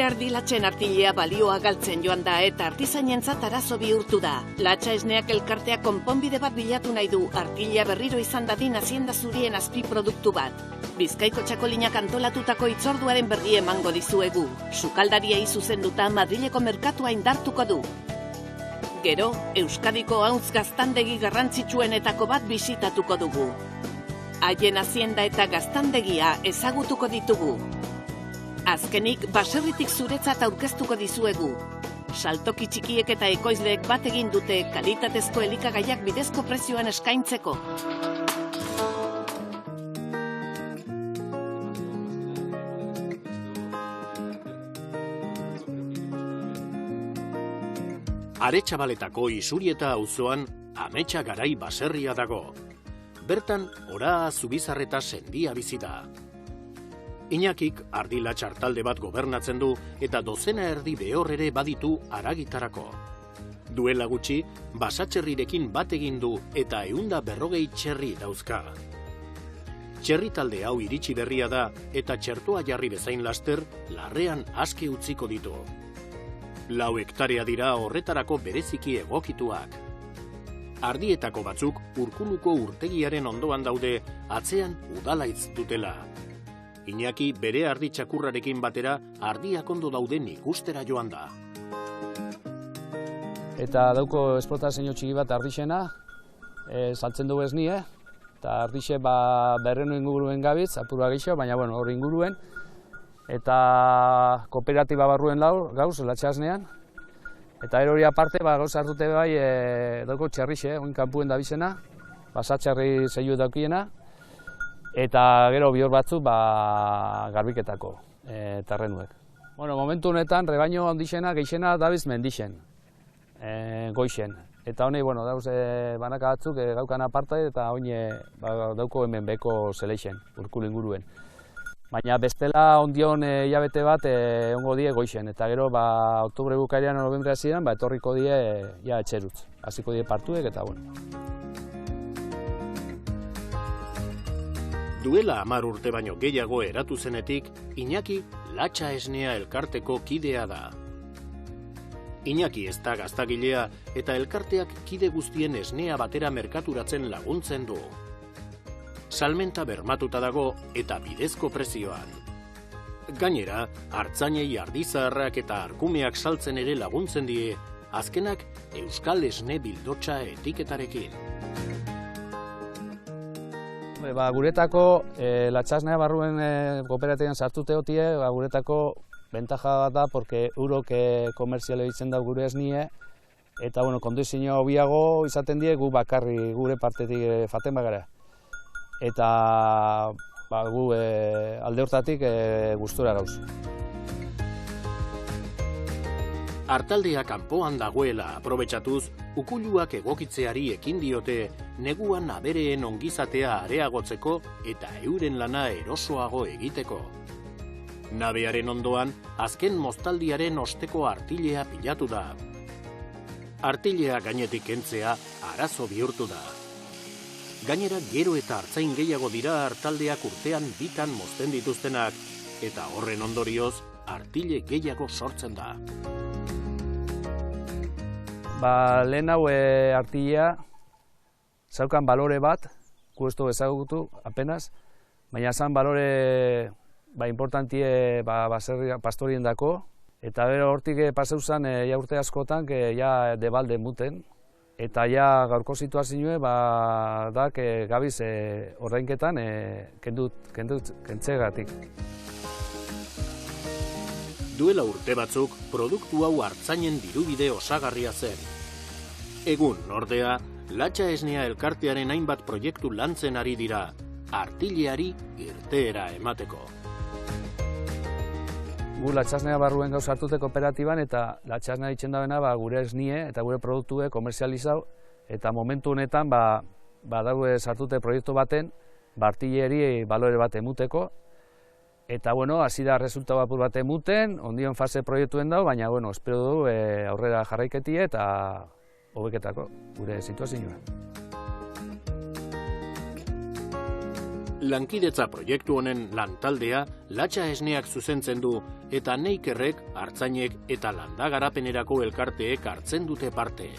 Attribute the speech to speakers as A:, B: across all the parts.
A: erdilatzen artilea balioa galtzen joan da eta artizainentzat arazo bihurtu da. Latxa esneak elkarteak konponbide bat bilatu nahi du artilea berriro izan dadin Hazienda Zurien azpiproduktu bat. Bizkaiko txakolinak antolatutako hitzorduaren berri emango dizuegu. Sukaldariei zuzenduta Madrileko merkatua indartuko du. Gero, Euskadiko hauntz gaztandegi garrantzitsuenetako bat bisitatuko dugu. Haien hazienda eta gaztandegia ezagutuko ditugu. Azkenik, baserritik zuretzat aurkeztuko dizuegu. Saltoki txikiek eta ekoizleek bat egin dute kalitatezko elikagaiak bidezko prezioan eskaintzeko.
B: Aretxabaletako Isurieta auzoan Ametsa Garai baserria dago. Bertan, Oraa Zubizarreta sendia bizi da. Iñakik ardilatxar talde bat gobernatzen du eta dozena erdi behor ere baditu haragitarako. Duela gutxi, basatxerrirekin bat egin du eta 140 txerri dauzka. Txerri talde hau iritsi berria da eta txertoa jarri bezain laster, larrean aske utziko ditu. 4 hektarea dira horretarako bereziki egokituak. Ardietako batzuk Urkuluko urtegiaren ondoan daude, atzean udalaitz dutela. Iñaki bere ardi txakurrarekin batera ardiak ondo dauden ikustera joan da.
C: Eta dauko esplotazio txiki bat ardixena, saltzen dugu esni, eta ardixe berrenu inguruen gabitz, apurua geixo, baina hori inguruen. Eta kooperatiba barruen gauz, latxasnean. Eta hori aparte, gauz hartute bai, dauko txerrixe, oin kanpuen dabizena, basatxerri zeiu daukiena. Eta gero bihor batzuk garbiketako terrenuek. Momentu honetan, rebaino handixena, geixena dabiz mendixen, goixen. Eta honi, dauz banaka batzuk gaukan aparte eta honi dauko hemen beko zeleixen, Urkulu inguruen. Baina bestela ondion hilabete bat ongo die goixen. Eta gero, oktubre bukaeran novembrea ziren, etorriko die etxerutz. Hasiko die partuek eta
B: Duela 10 urte baino gehiago eratu zenetik, Iñaki Latxa Esnea elkarteko kidea da. Iñaki ez da gaztagilea eta elkarteak kide guztien esnea batera merkaturatzen laguntzen du. Salmenta bermatuta dago eta bidezko prezioan. Gainera, artzainei ardizaharrak eta arkumeak saltzen ere laguntzen die, azkenak Euskal Esne Bildotxa etiketarekin.
C: Guretako latxasnea barruen kooperatiban sartute hotie, guretako bentaja bat da, porque urok komerziale ditzen da gure esnie, eta kondizio hobiago izaten die gu bakarri gure partetik faten bagara. Eta gu alde hortatik gustura gauz.
B: Artaldea kanpoan dagoela aprobetxatuz, ukuluak egokitzeari ekin diote, neguan abereen ongizatea areagotzeko eta euren lana erosoago egiteko. Nabearen ondoan, azken moztaldiaren osteko artilea pilatu da. Artilea gainetik kentzea arazo bihurtu da. Gainera gero eta artzain gehiago dira artaldeak urtean bitan mozten dituztenak, eta horren ondorioz, artile gehiago sortzen da.
C: Lehen hau artilea zaukan balore bat, gu ez du ezagutu apenas, baina zan balore importantie pastorien dako, eta bero hortik paseu zan urte askotan debalde muten, eta gaurko situazioa da gabiz ordainketan kentzegatik.
B: Duela urte batzuk, produktu hau artzainen dirubide osagarria zen. Egun, ordea, Latxa Esnea elkartearen hainbat proiektu lantzen ari dira, artileari irteera emateko.
C: Gu latxasnea barruen gauz hartute kooperatiban eta latxasnea ditzen dabena gure esnie eta gure produktue komerzializau eta momentu honetan daue sartute proiektu baten artileri balore bat emuteko. Eta, hasi da resultatu apur bat emuten, ondion fase proiektuen dago, baina, espero du aurrera jarraiketie eta hobeketako gure situazioa.
B: Lankidetza proiektu honen lantaldea latxa esneak zuzentzen du eta neikerrek, artzainek eta landagarapenerako elkarteek hartzen dute parte.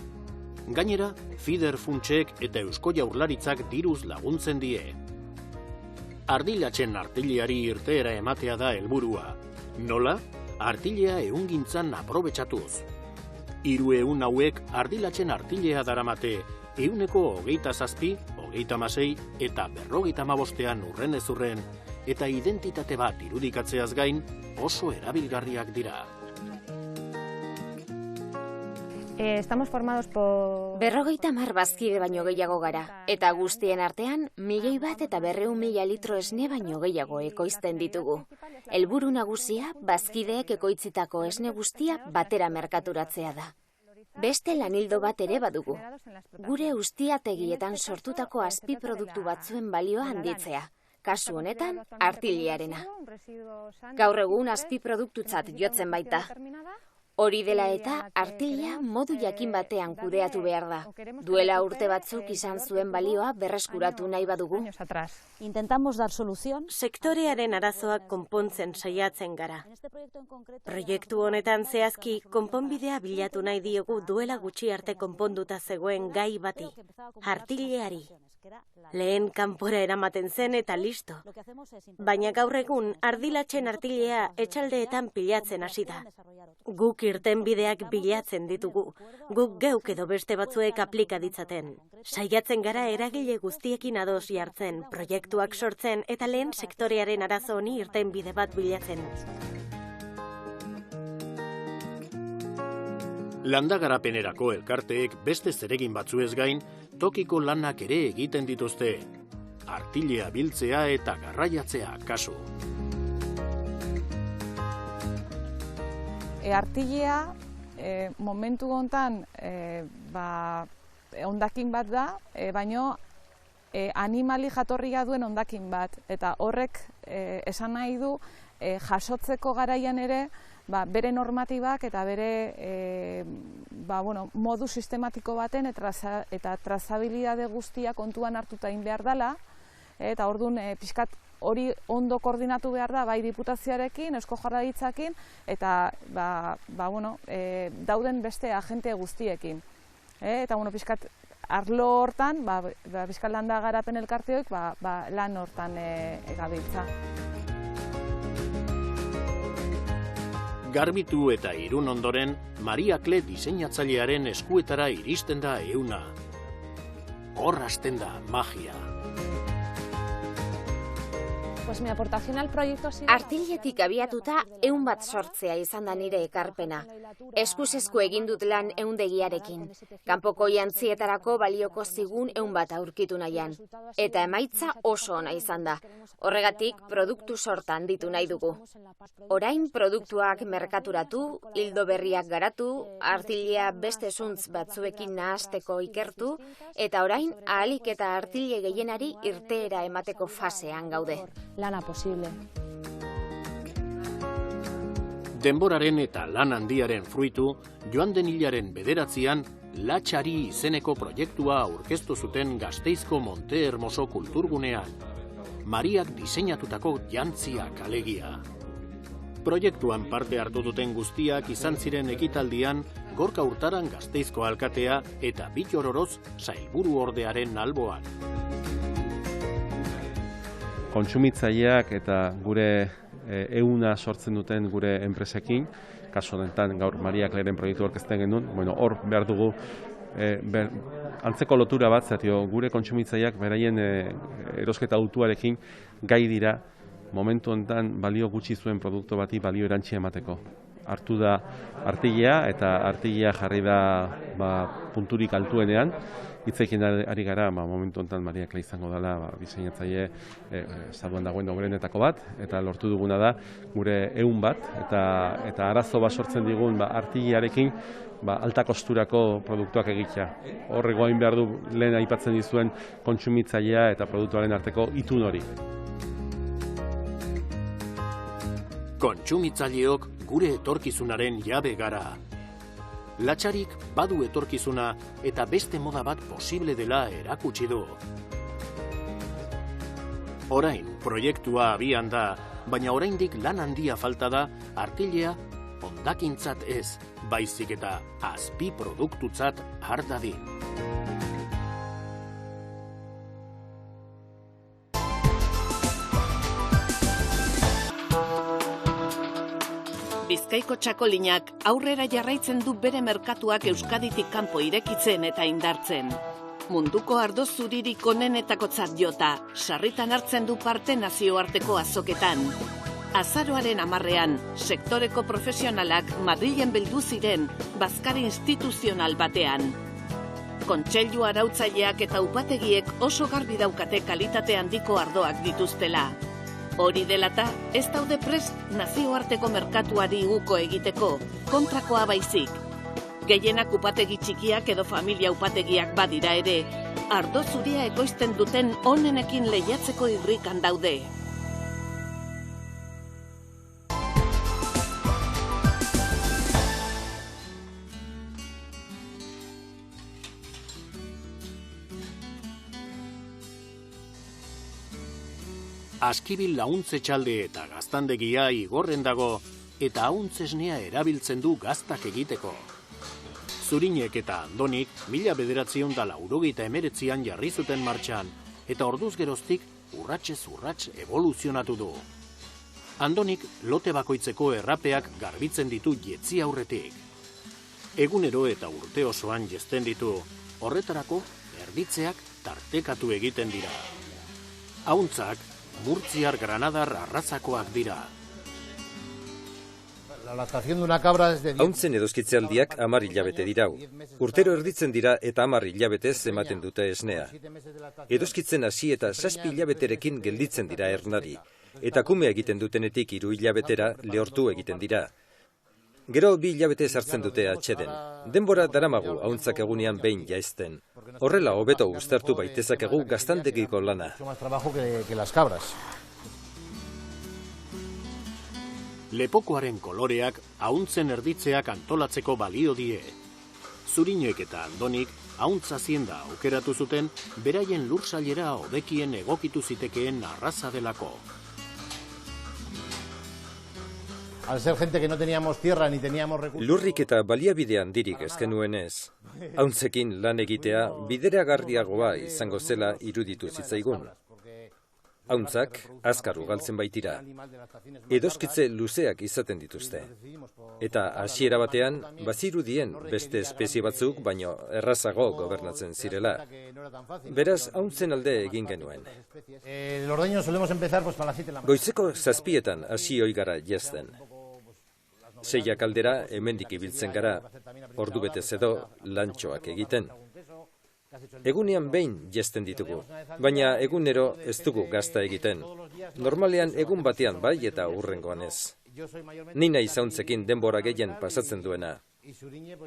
B: Gainera, Fider funtsek eta Eusko Jaurlaritzak diruz laguntzen die. Ardilatxen artilleari irteera ematea da helburua. Nola? Artilea ehungintzan aprobetxatuz. 300 hauek ardilatxen artilea daramate 127, 36 eta 55 urren ez urren eta identitate bat irudikatzeaz gain oso erabilgarriak dira.
D: Estamos formados por...
E: 50 bazkide baino gehiago gara, eta guztien artean 1.000 eta 200.000 litro esne baino gehiago ekoizten ditugu. Helburu nagusia, bazkideek ekoitzitako esne guztia batera merkaturatzea da. Beste lanildo bat ere badugu. Gure ustiategietan sortutako azpiproduktu batzuen balioa handitzea. Kasu honetan, artillearena. Gaur egun azpiproduktutzat jotzen baita. Hori dela eta artilea modu jakin batean kudeatu behar da. Duela urte batzuk izan zuen balioa berreskuratu nahi badugu.
D: Intentamos dar solución.
F: Sektorearen arazoak konpontzen saiatzen gara. Proiektu honetan zehazki konponbidea bilatu nahi diogu duela gutxi arte konponduta zegoen gai bati, artileari. Lehen kanpora eramaten zen eta listo. Baina gaur egun ardilatxen artilea etxaldeetan pilatzen hasi da. Guk irtenbideak bilatzen ditugu, guk geuk edo beste batzuek aplika ditzaten. Saiatzen gara eragile guztiekin ados jartzen, proiektuak sortzen eta lehen sektorearen arazo honi irtenbide bat bilatzen.
B: Landagarapenerako elkarteek beste zeregin batzuez gain, tokiko lanak ere egiten dituzte. Artilea biltzea eta garraiatzea kasu.
G: Artilea momentu hontan hondakin bat da, baino animali jatorria duen hondakin bat. Eta horrek esan nahi du jasotzeko garaian ere bere normatibak eta bere modu sistematiko baten eta trazabilidade guztia kontuan hartuta egin behar dela. Eta orduan pixkat hori ondo koordinatu behar da, bai diputazioarekin, Eusko Jaurlaritzarekin, eta dauden beste agente guztiekin. Eta pixkat arlo hortan, pixkat landagarapen elkarteoik lan hortan gabiltza.
B: Garbitu eta Irun ondoren, Maria Kle diseinatzailearen eskuetara iristen da ehuna. Hor hasten da magia.
E: Artiletik abiatuta 100 bat sortzea izan da nire ekarpena. Eskuz esku egin dut lan ehundegiarekin. Kanpoko jantzietarako balioko zigun 100 bat aurkitu nahian. Eta emaitza oso ona izan da. Horregatik produktu sortan ditu nahi dugu. Orain produktuak merkaturatu, hildo berriak garatu, artilea beste zuntz batzuekin nahasteko ikertu, eta orain ahalik eta artile gehienari irteera emateko fasean gaude.
D: Lana posible.
B: Denboraren eta lan handiaren fruitu, joan den hilaren 9an, Latxari izeneko proiektua aurkeztu zuten Gasteizko Monte Hermoso kulturgunean. Mariak diseinatutako jantziak alegia. Proiektuan parte hartu duten guztiak izan ziren ekitaldian Gorka Urtaran Gasteizko alkatea eta Bittor Oroz sailburu ordearen alboan.
H: Kontsumitzaileak eta gure ehuna sortzen duten gure enpresekin, kasu honetan gaur Maria Kleren proiektu aurkezten genuen, hor behar dugu antzeko lotura bat, gure kontsumitzaileak beraien erosketa autuarekin gai dira momentu honetan balio gutxi zuen produktu bati balio erantsi emateko. Hartu da artilea eta artilea jarri da punturik altuenean. Hitzekin ari gara, momentu honetan Maria Kle izango dela diseinatzaile zaduan dagoen hoberenetako bat, eta lortu duguna da gure 100 bat, eta arazo bat sortzen digun artilearekin alta kosturako produktuak egitea. Horrego hain behar du lehen aipatzen dizuen kontsumitzailea eta produktuaren arteko itun hori.
B: Kontsumitzaileok gure etorkizunaren jabe gara. Latxarik badu etorkizuna eta beste moda bat posible dela erakutsi du. Orain, proiektua abian da, baina oraindik lan handia falta da artilea hondakintzat ez, baizik eta azpi produktutzat har dadin.
A: Bizkaiko txakolinak aurrera jarraitzen du bere merkatuak Euskaditik kanpo irekitzen eta indartzen. Munduko ardo zuririk onenetakotzat jota, sarritan hartzen du parte nazioarteko azoketan. Azaroaren 10ean, sektoreko profesionalak Madrilen bildu ziren bazkari instituzional batean. Kontseilu arautzaileak eta upategiek oso garbi daukate kalitate handiko ardoak dituztela. Hori delata, ez daude prest nazioarteko merkatuari uko egiteko, kontrakoa baizik. Gehienak upategi txikiak edo familia upategiak badira ere, ardo zuria ekoizten duten onenekin lehiatzeko irrikan daude.
B: Askibil launtze txalde eta gaztandegia igorren dago eta auntzesnea erabiltzen du gaztak egiteko. Zurinek eta Andonik 1989an jarri zuten martxan eta orduz geroztik urratsez urrats evoluzionatu du. Andonik lote bakoitzeko errapeak garbitzen ditu jetzi aurretik. Egunero eta urte osoan jezten ditu, horretarako erditzeak tartekatu egiten dira. Auntzak Murtziar Granadar arrazakoak dira.
I: Auntzen edozkitzealdiak 10 hilabete dirau. Urtero erditzen dira eta 10 hilabetez ematen dute esnea. Edozkitzen hasi eta 7 hilabeterekin gelditzen dira ernari. Eta kume egiten dutenetik 3 hilabetera lehortu egiten dira. Gero 2 hilabete sartzen dute atxeden. Denbora daramagu auntzak egunean behin jaizten. Horrela hobeto uztartu baitezakegu gaztandegiko lana.
B: Lepokoaren koloreak auntzen erditzeak antolatzeko balio die. Zurinek eta Andonik auntza zienda aukeratu zuten beraien lursailera hobekien egokitu zitekeen arraza delako.
I: Lurrik eta baliabide handirik ez genuenez. Auntzekin lan egitea bideragarriagoa izango zela iruditu zitzaigun. Auntzak azkar ugaltzen baitira. Edozkitze luzeak izaten dituzte. Eta hasiera batean bazirudien beste espezie batzuk baino errazago gobernatzen zirela. Beraz auntzen alde egin genuen. Goizeko 7etan hasi ohi gara jazten. 6 aldera hemendik ibiltzen gara, ordu betez edo lantxoak egiten. Egunean behin jazten ditugu, baina egunero ez dugu gazta egiten. Normalean egun batean bai eta hurrengoan ez. Ni naiz auntzekin denbora gehien pasatzen duena.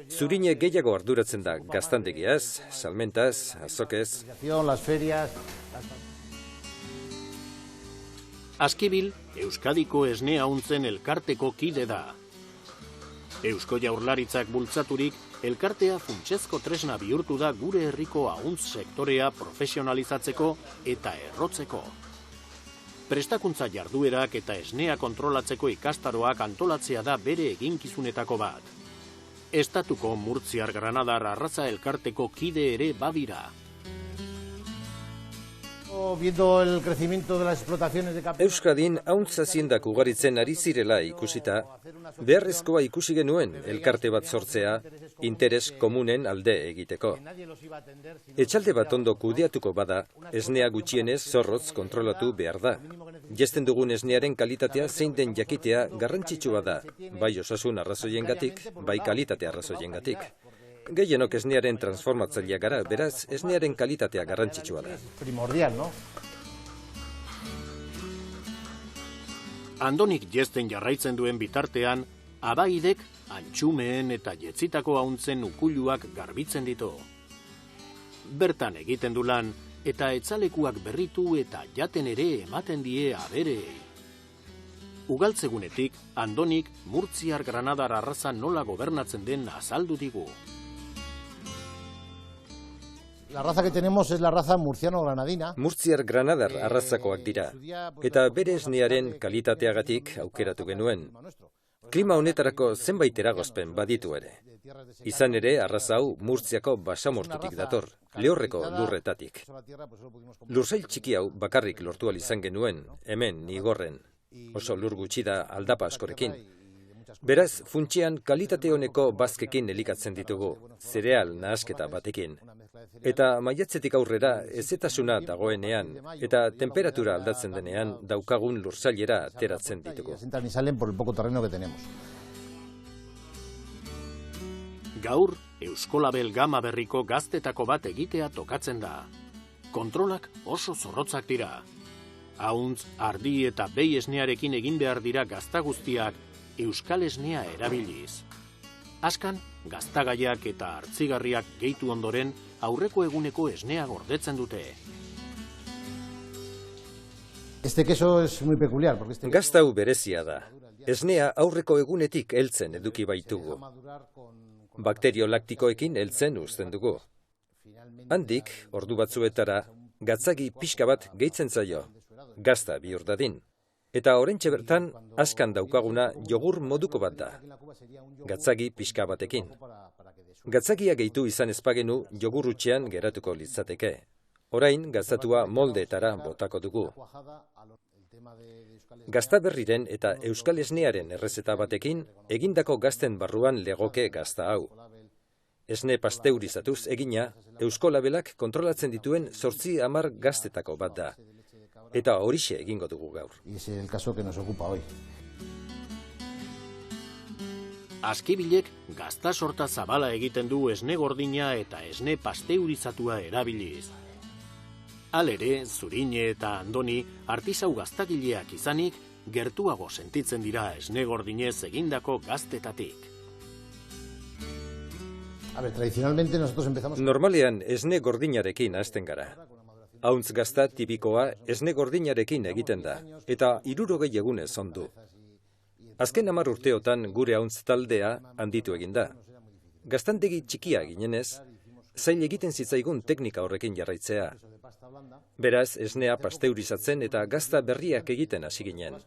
I: Zurine gehiago arduratzen da gaztandegiaz, salmentaz, azokez.
B: Askibil, Euskadiko esne auntzen elkarteko kide da. Eusko Jaurlaritzak bultzaturik, elkartea funtsezko tresna bihurtu da gure herriko auntz sektorea profesionalizatzeko eta errotzeko. Prestakuntza jarduerak eta esnea kontrolatzeko ikastaroak antolatzea da bere eginkizunetako bat. Estatuko Murtziar Granadar arraza elkarteko kide ere badira.
I: Euskadin auntza ziendak ugaritzen ari zirela ikusita, beharrezkoa ikusi genuen elkarte bat sortzea, interes komunen alde egiteko. Etxalde bat ondo kudeatuko bada, esnea gutxienez zorrotz kontrolatu behar da. Jazten dugun esnearen kalitatea zein den jakitea garrantzitsua da, bai osasun arrazoiengatik, bai kalitate arrazoiengatik. Gehienok esnearen transformatzailea gara, beraz, esnearen kalitatea garrantzitsua da.
B: Andonik jazten jarraitzen duen bitartean, abaidek antxumeen eta jetzitako auntzen ukuluak garbitzen ditu. Bertan egiten du lan eta etzalekuak berritu eta jaten ere ematen die aberei. Ugaltzegunetik, Andonik Murtziar Granadar arraza nola gobernatzen den azaldu digu.
J: La raza que tenemos es la raza murciano-granadina.
I: Murtziar granadar arrazakoak dira, eta bere esnearen kalitateagatik aukeratu genuen. Klima honetarako zenbait eragozpen baditu ere. Izan ere, arraza hau Murtziako basamortutik dator, Lehorreko lurretatik. Lursail txiki hau bakarrik lortu ahal izan genuen, hemen Nigorren. Oso lur gutxi da aldapa askorekin. Beraz, funtsian kalitate honeko bazkekin elikatzen ditugu, zereal nahasketa batekin. Eta maiatzetik aurrera ezetasuna dagoenean eta temperatura aldatzen denean daukagun lursailera ateratzen ditugu.
B: Gaur, Euskolabel gama berriko gaztetako bat egitea tokatzen da. Kontrolak oso zorrotzak dira. Ahuntz, ardi eta behi esnearekin egin behar dira gazta guztiak euskal esnea erabiliz. Askan, gaztagaiak eta hartzigarriak gehitu ondoren aurreko eguneko esnea gordetzen dute.
J: Este queso es muy peculiar.
I: Gazta hau berezia da. Esnea aurreko egunetik heltzen eduki baitugu. Bakterio laktikoekin heltzen uzten dugu. Handik, ordu batzuetara, gatzagi pixka bat gehitzen zaio, gazta bihur dadin. Eta oraintxe bertan, askan daukaguna jogur moduko bat da, gatzagi pixka batekin. Gatzagia gehitu izan ezpagenu jogurrutxean geratuko litzateke. Orain, gaztatua moldeetara botako dugu. Gazta berriren eta euskal esnearen errezeta batekin, egindako gazten barruan legoke gazta hau. Esne pasteurizatuz egina, Euskolabelak kontrolatzen dituen 8-10 gaztetako bat da. Eta horixe egingo dugu gaur.
B: Askibilek gazta sorta zabala egiten du esne gordina eta esne pasteurizatua erabiliz. Halere, Zurine eta Andoni artisau gaztagileak izanik, gertuago sentitzen dira esne gordinez egindako gaztetatik.
I: Normalean esne gordinarekin hasten gara. Ahuntz gazta tipikoa esne gordinarekin egiten da, eta 60 egunez ondu. Azken 10 urteotan gure ahuntz taldea handitu egin da. Gaztandegi txikia ginenez, zail egiten zitzaigun teknika horrekin jarraitzea. Beraz, esnea pasteurizatzen eta gazta berriak egiten hasi ginen.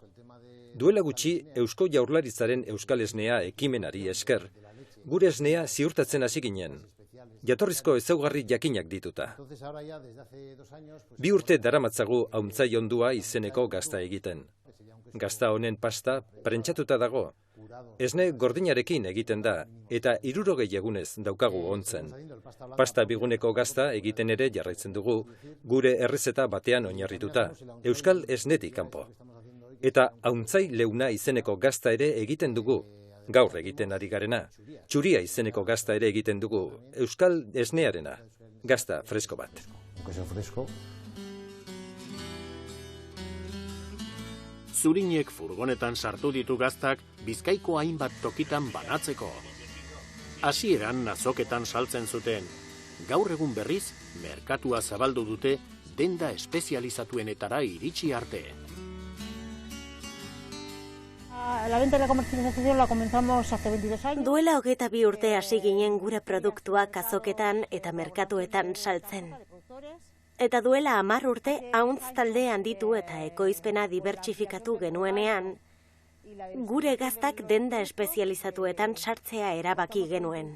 I: Duela gutxi, Eusko Jaurlaritzaren euskal esnea ekimenari esker, gure esnea ziurtatzen hasi ginen. Jatorrizko ezaugarri jakinak dituta. 2 urte daramatzagu ahuntzai ondua izeneko gazta egiten. Gazta honen pasta prentsatuta dago. Esne gordinarekin egiten da, eta 60 egunez daukagu ontzen. Pasta biguneko gazta egiten ere jarraitzen dugu, gure errezeta batean oinarrituta, euskal esnetik kanpo. Eta ahuntzai leuna izeneko gazta ere egiten dugu, gaur egiten ari garena. Txuria izeneko gazta ere egiten dugu, euskal esnearena, gazta fresko bat.
B: Zurinek furgonetan sartu ditu gaztak Bizkaiko hainbat tokitan banatzeko. Hasieran azoketan saltzen zuten, gaur egun berriz merkatua zabaldu dute denda espezializatuenetara iritsi arte.
D: La venta y la comercialización la comenzamos hace 22 años.
F: Duela 22 urte hasi ginen gure produktuak azoketan eta merkatuetan saltzen. Eta duela 10 urte ahuntz talde handitu eta ekoizpena dibertsifikatu genuenean, gure gaztak denda espezializatuetan sartzea erabaki genuen.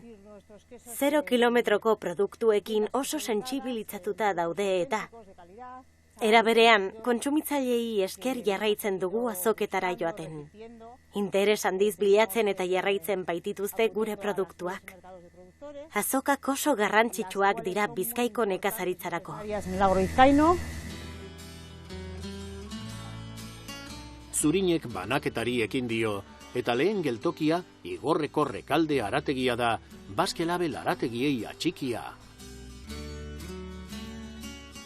F: 0 kilometroko produktuekin oso sentsibilitzatuta daude eta, era berean, kontsumitzaileei esker jarraitzen dugu azoketara joaten. Interes handiz bilatzen eta jarraitzen baitituzte gure produktuak. Azokak oso garrantzitsuak dira Bizkaiko nekazaritzarako.
B: Zurinek banaketari ekin dio, eta lehen geltokia Igorreko Rekalde arategia da, Baskelabel arategiei atxikia.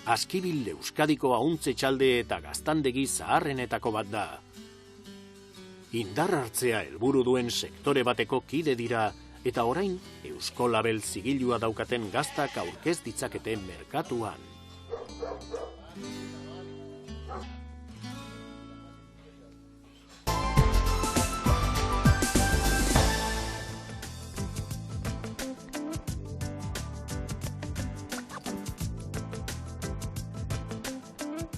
B: Askibil Euskadiko ahuntze txalde eta gaztandegi zaharrenetako bat da. Indar hartzea helburu duen sektore bateko kide dira, eta orain Euskolabel zigilua daukaten gaztak aurkez ditzakete merkatuan.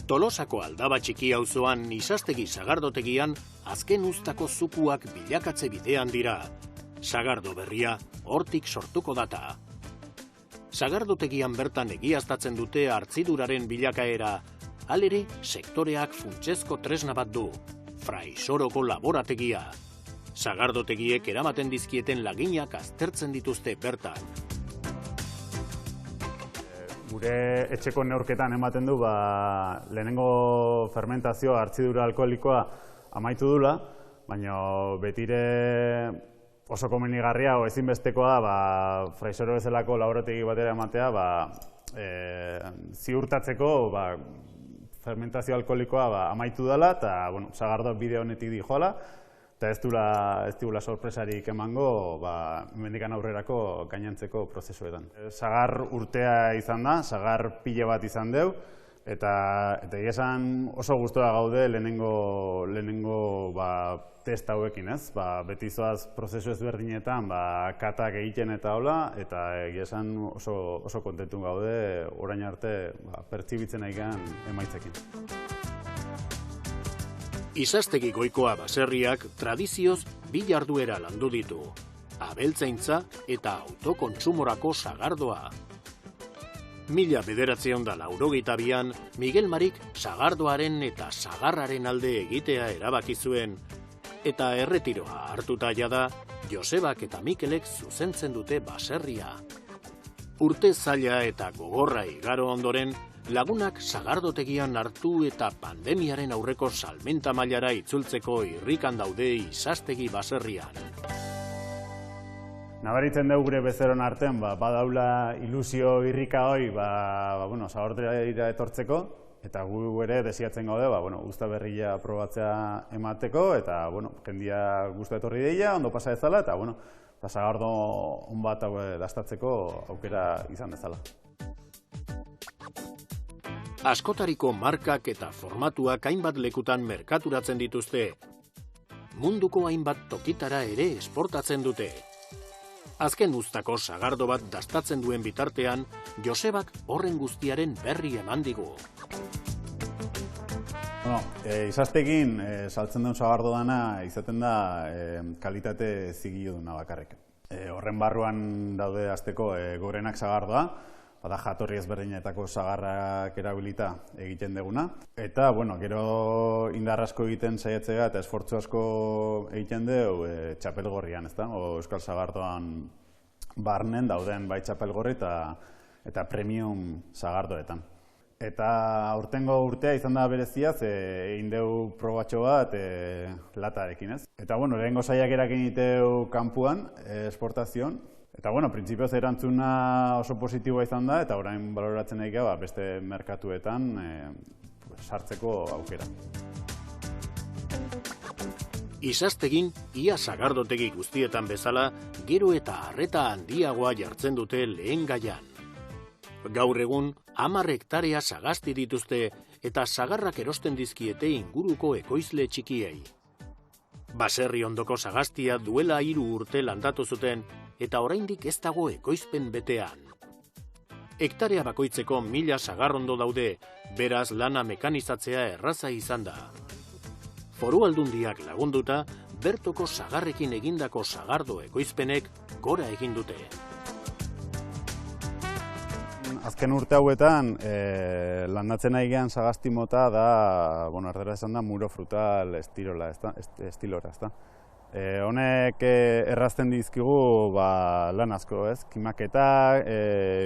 B: Tolosako Aldaba Txiki auzoan Izastegi sagardotegian azken uztako zukuak bilakatze bidean dira. Sagardo berria hortik sortuko data. Sagardotegian bertan egiaztatzen dute hartziduraren bilakaera, halere sektoreak funtsezko tresna bat du, Fraisoroko laborategia. Sagardotegiek eramaten dizkieten laginak aztertzen dituzte bertan.
K: Gure etxeko neurketan ematen du lehenengo fermentazioa hartzidura alkoholikoa amaitu dula, baina betire oso komenigarria o ezinbestekoa da Fraisoro bezalako laborategi batera ematea ziurtatzeko fermentazio alkoholikoa amaitu dela eta sagardo bide honetik dijoala eta ez duela sorpresarik emango hemendikan aurrerako gainantzeko prozesuetan. Sagar urtea izan da, sagar pile bat izan deu, eta esan oso gustora gaude lehenengo test hauekin, ez? Beti zoaz prozesu ezberdinetan katak egiten eta hola, eta esan oso kontentu gaude orain arte pertsibitzen aigean emaitzekin.
B: Izastegi Goikoa baserriak tradizioz bi jarduera landu ditu, abeltzaintza eta autokontsumorako sagardoa. 1982an Miguel Marik sagardoaren eta sagarraren alde egitea erabaki zuen, eta erretiroa hartuta jada Josebak eta Mikelek zuzentzen dute baserria. Urte zaila eta gogorra igaro ondoren, lagunak sagardotegian hartu eta pandemiaren aurreko salmenta mailara itzultzeko irrikan daude Izastegi baserrian.
K: Nabaritzen dugu gure bezeron artean, badaula ilusio irrika hoi, sagardotegira etortzeko, eta gu ere desiatzen gaude, usta berria probatzea emateko, eta jendia guztu etorri deia, ondo pasa dezala, eta sagardo on bat dastatzeko aukera izan dezala.
B: Askotariko markak eta formatuak hainbat lekutan merkaturatzen dituzte. Munduko hainbat tokitara ere esportatzen dute. Azken uztako sagardo bat dastatzen duen bitartean, Josebak horren guztiaren berri eman digu.
K: Izastegin saltzen duen sagardo dana izaten da kalitate zigilo duna bakarrik. Horren barruan daude azteko gorenak sagardoa, bada jatorri ezberdinetako sagarrak erabilita egiten deguna. Eta, gero indar asko egiten saiatzea eta esfortzu asko egiten dugu txapelgorrian, ezta? Euskal sagardoan barnen dauden bai txapelgorri eta premium sagardoetan. Eta aurtengo urtea izan da bereziaz, egin dugu probatxo bat latarekin, ez? Eta, lehengo saiakerak egin diteu kanpuan, esportazioan. Eta, printzipioz erantzuna oso positiboa izan da, eta orain baloratzen egitea beste merkatuetan sartzeko aukera.
B: Izastegin, ia sagardotegi guztietan bezala, gero eta arreta handiagoa jartzen dute lehen gaian. Gaur egun, 10 hektarea sagasti dituzte eta sagarrak erosten dizkiete inguruko ekoizle txikiei. Baserri ondoko sagastia duela 3 urte landatu zuten eta oraindik ez dago ekoizpen betean. Hektarea bakoitzeko 1000 sagarrondo daude, beraz lana mekanizatzea erraza izan da. Foru Aldundiak lagunduta, bertoko sagarrekin egindako sagardo ekoizpenek gora egin dute.
K: Azken urte hauetan, landatzen nahi gehan sagasti mota da, erdera esan da, muro frutal estilora, ezta? Honek errazten dizkigu lan asko, ez? Kimaketa,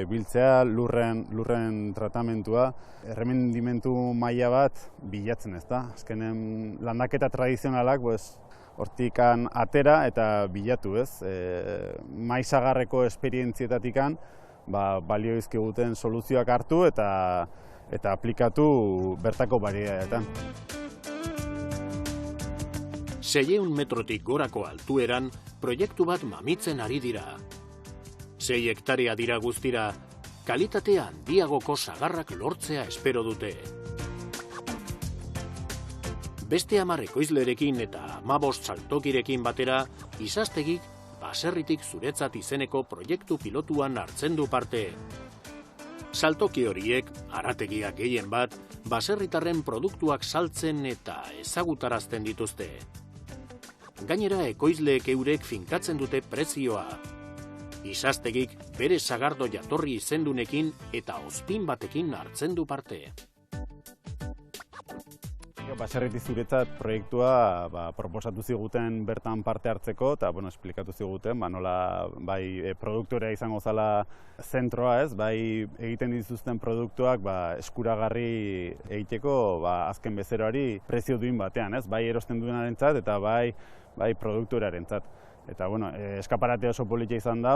K: biltzea, lurren tratamentua, erremendimentu maila bat bilatzen, ezta? Azkenen landaketa tradizionalak, hortikan atera eta bilatu, ez? Maizagarreko esperientzietatikan, balio izkiguten soluzioak hartu eta aplikatu bertako bariedadetan.
B: 600 metrotik gorako altueran proiektu bat mamitzen ari dira. 6 hektarea dira guztira, kalitate handiagoko sagarrak lortzea espero dute. Beste 10 ekoizlerekin eta 15 saltokirekin batera, Izastegik baserritik zuretzat izeneko proiektu pilotuan hartzen du parte. Saltoki horiek, harategiak gehien bat, baserritarren produktuak saltzen eta ezagutarazten dituzte. Gainera ekoizleek eurek finkatzen dute prezioa. Izastegik bere sagardo jatorri izendunekin eta ospin batekin hartzen du parte.
K: Baserritik zuretzat proiektua proposatu ziguten bertan parte hartzeko eta esplikatu ziguten nola bai produktorea izango zala zentroa, bai egiten dituzten produktuak eskuragarri egiteko azken bezeroari prezio duin batean, bai erosten duenarentzat eta bai produktorearentzat. Eta eskaparate oso politia izan da,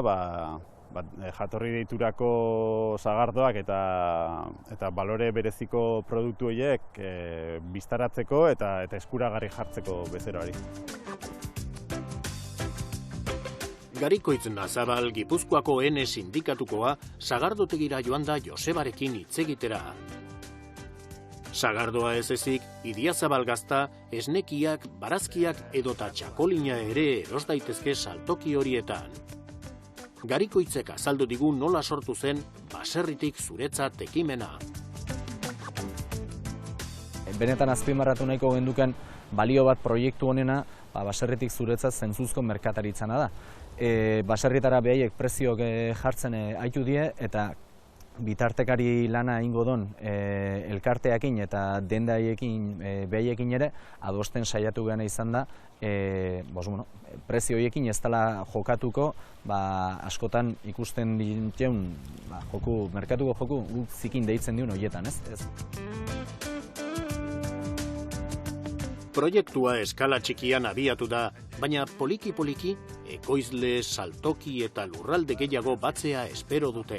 K: jatorri deiturako sagardoak eta balore bereziko produktu horiek biztaratzeko eta eskuragarri jartzeko bezeroari.
B: Garikoitz Nazabal, Gipuzkoako Ene sindikatukoa, sagardotegira joan da Josebarekin hitz egitera. Sagardoa ez ezik, Idiazabal gazta, esnekiak, barazkiak edota txakolina ere eros daitezke saltoki horietan. Garikoitzek azaldu digu nola sortu zen baserritik zuretzat ekimena.
C: Benetan azpimarratu nahiko genduken balio bat proiektu honena baserritik zuretzat zentzuzko merkataritzana da. Baserritara behaiek preziok jartzen aitu die eta bitartekari lana ingo don elkarteakin eta dendaiekin behaiekin ere adosten saiatu gana izan da prezio horiekin ez dela jokatuko askotan ikusten dituen merkatuko joku guk zikin deitzen diun horietan, ez?
B: Proiektua eskala txikian abiatu da, baina poliki-poliki ekoizle, saltoki eta lurralde gehiago batzea espero dute.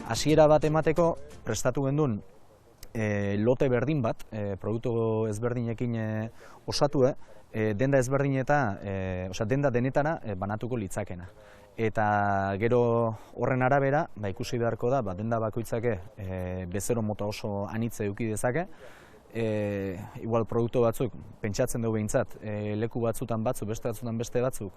C: Hasiera bat emateko prestatu gendun lote berdin bat, produktu ezberdinekin osatu, denda denda denetara banatuko litzakena. Eta gero horren arabera, ikusi beharko da, denda bakoitzake bezero mota oso anitze eduki dezake, igual produktu batzuk, pentsatzen dugu behintzat, leku batzutan batzuk, beste batzutan beste batzuk,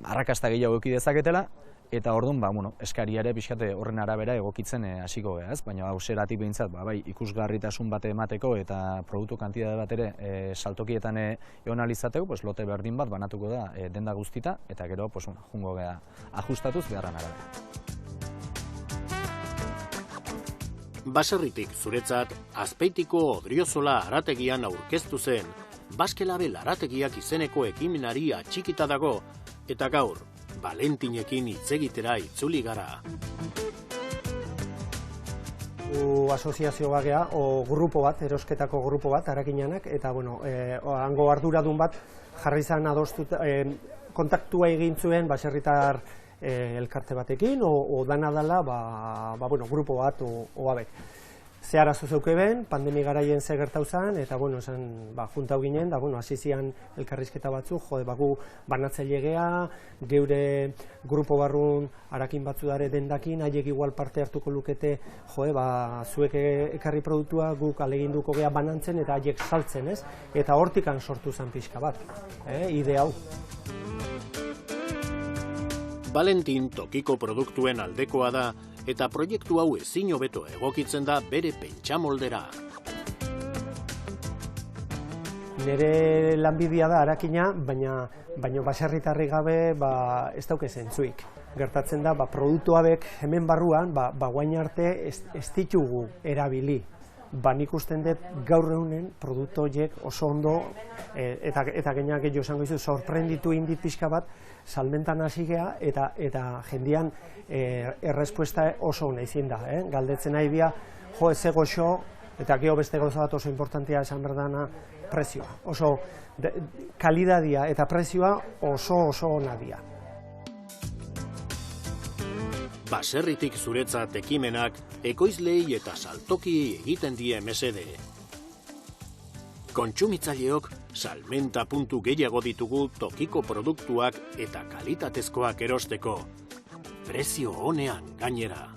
C: arrakasta gehiago eduki dezaketela, eta orduan, eskariare pixkate horren arabera egokitzen hasiko gara, baina hauseratik behintzat, ikusgarritasun bate emateko eta produktu kantitate bat ere saltokietan egon alizateko, lote berdin bat banatuko da denda guztita, eta gero, jungo gara ajustatuz beharran arabera.
B: Baserritik zuretzat, Azpeitiko Odriozola harategian aurkeztu zen, Baskelabel harategiak izeneko ekimenari atxikita dago, eta gaur, Valentinekin hitz egitera itzuli gara.
L: Asoziazio bagea, grupo bat, erosketako grupo bat, harakinanak, eta hango arduradun bat jarri zan adostuta, kontaktua egin zuen baserritar elkarte batekin, o dana dela, grupo bat, o abek. Ze arazo zeukeben, pandemi garaien ze gertau zen, eta juntau ginen, hasi zian elkarrizketa batzuk, gu banatzaile gea, geure grupo barrun harakin batzu dare dendakin, haiek igual parte hartuko lukete, zuek ekarri produktua, guk aleginduko gea banantzen eta haiek saltzen, ez? Eta hortikan sortu zen pixka bat, ide hau.
B: Valentin tokiko produktuen aldekoa da, eta proiektu hau ezin hobeto egokitzen da bere pentsamoldera.
L: Nire lanbidea da harakina, baina baserritarri gabe ez dauke zentzuik. Gertatzen da, produktu hauek hemen barruan, guain arte ez ditugu erabili. Nik usten dut gaur egunen produktu horiek oso ondo, eta gainak jo esango izu, sorprenditu indit pixka bat, salmentan hasi geha, eta jendean errespuesta oso ona izin da. Galdetzen nahi bia, ez ego xo, eta geho beste gauza bat oso importantea esan berdana, prezioa. Oso kalidadia eta prezioa oso ona dia.
B: Baserritik zuretzat ekimenak ekoizlei eta saltokiei egiten die mesede. Kontsumitzaileok salmenta puntu gehiago ditugu tokiko produktuak eta kalitatezkoak erosteko. Prezio onean gainera.